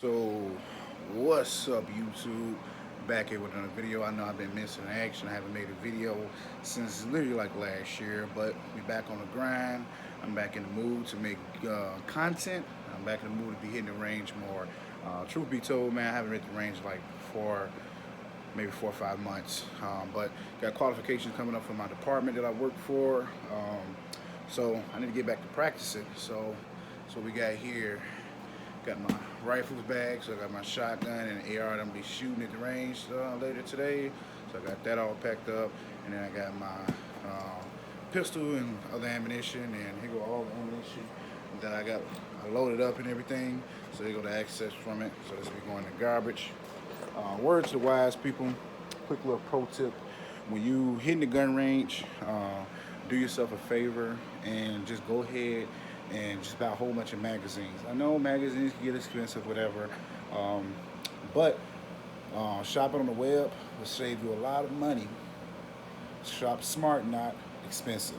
So, what's up, YouTube? Back here with another video. I know I've been missing action. I haven't made a video since literally like last year, but we back on the grind. I'm back in the mood to make content. I'm back in the mood to be hitting the range more. Truth be told, man, I haven't hit the range like for maybe 4 or 5 months. But got qualifications coming up for my department that I work for. So I need to get back to practicing. So we got here. Got my rifles bag, so I got my shotgun and AR that I'm gonna be shooting at the range later today. So I got that all packed up, and then I got my pistol and other ammunition, and here go all the ammunition that I loaded up and everything. So they go to access from it. So this will be going to garbage. Word to the wise people. Quick little pro tip: when you hitting the gun range, do yourself a favor and just go ahead and just buy a whole bunch of magazines. I know magazines can get expensive, whatever, but shopping on the web will save you a lot of money. Shop smart, not expensive.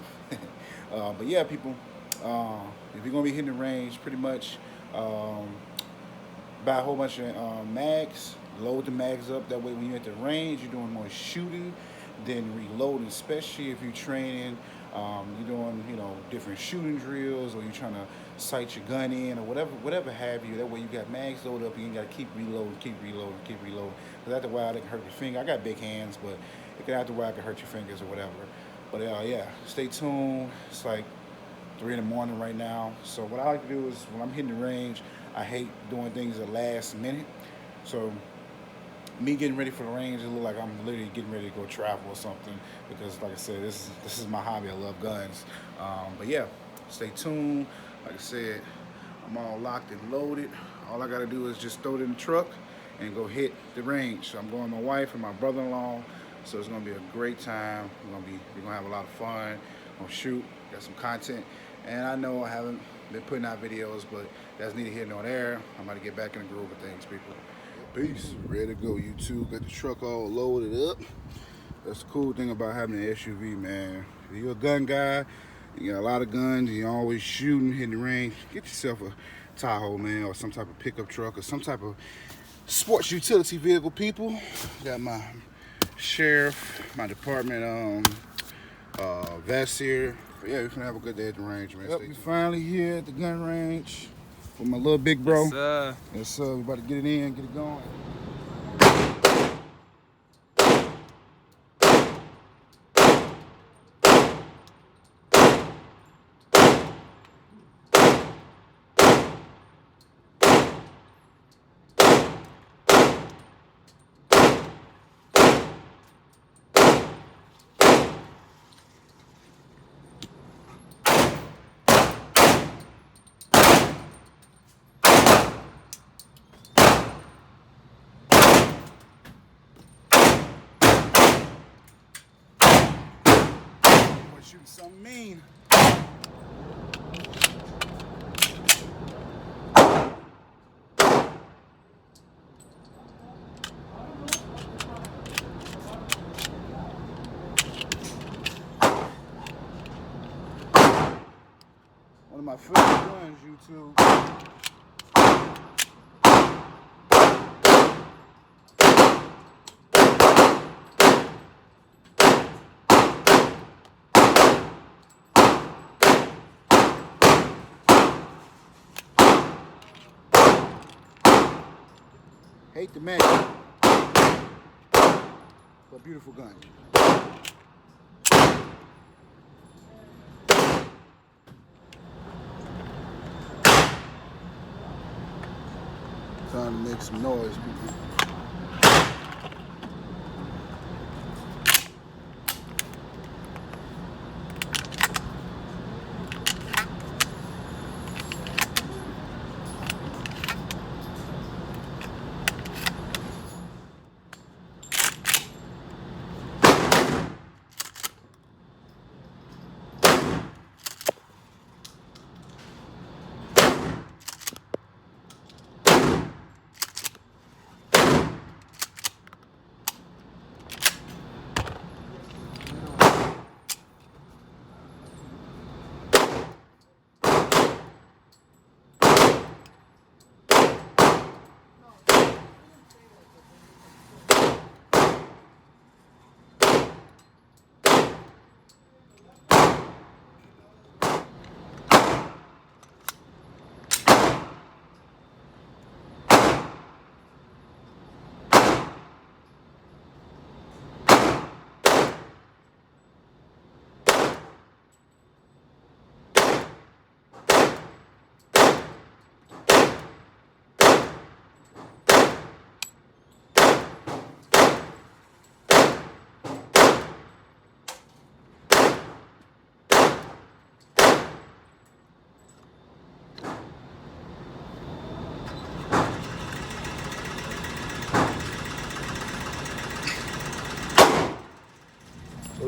But yeah, people, if you're gonna be hitting the range, pretty much buy a whole bunch of mags, load the mags up. That way, when you're at the range, you're doing more shooting than reloading, especially if you're training. You're doing, different shooting drills, or you're trying to sight your gun in, or whatever have you. That way you got mags loaded up, and you got to keep reloading. Because after a while, it can hurt your finger. I got big hands, but after a while, it can hurt your fingers or whatever. But yeah, stay tuned. It's like 3 in the morning right now. So what I like to do is when I'm hitting the range, I hate doing things at the last minute. So me getting ready for the range, it look like I'm literally getting ready to go travel or something, because like I said, this is my hobby. I love guns. But yeah, stay tuned. Like I said, I'm all locked and loaded. All I gotta do is just throw it in the truck and go hit the range. So I'm going with my wife and my brother-in-law. So it's gonna be a great time. We're gonna have a lot of fun. Gonna shoot, got some content. And I know I haven't been putting out videos, but that's neither here nor there. I'm about to get back in the groove of things, people. Peace. Ready to go, YouTube. Got the truck all loaded up. That's the cool thing about having an SUV, man. If you're a gun guy, you got a lot of guns, you're always shooting, hitting the range, get yourself a Tahoe, man, or some type of pickup truck, or some type of sports utility vehicle, people. Got my sheriff, my department vest here. But yeah, we're gonna have a good day at the range, man. Yep, we finally here at the gun range with my little big bro. Yes, sir. Yes, sir. We about to get it in, get it going. Shooting something mean. One of my favorite guns, YouTube. Hate the mag, but beautiful gun. Time to make some noise, people.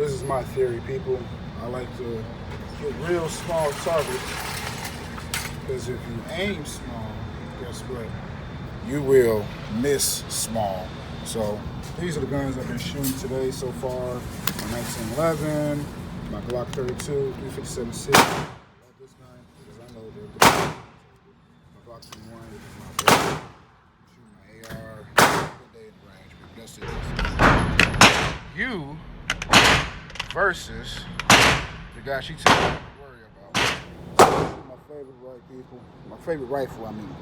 this is my theory, people. I like to get real small targets because if you aim small, guess what? You will miss small. So these are the guns I've been shooting today so far. My 1911, my Glock 32, 357 6. I love this gun because I know the my Glock 21 is my favorite. Shoot my AR, good day in the range, but that's it. You versus the guy she told me to worry about. My favorite rifle, I mean.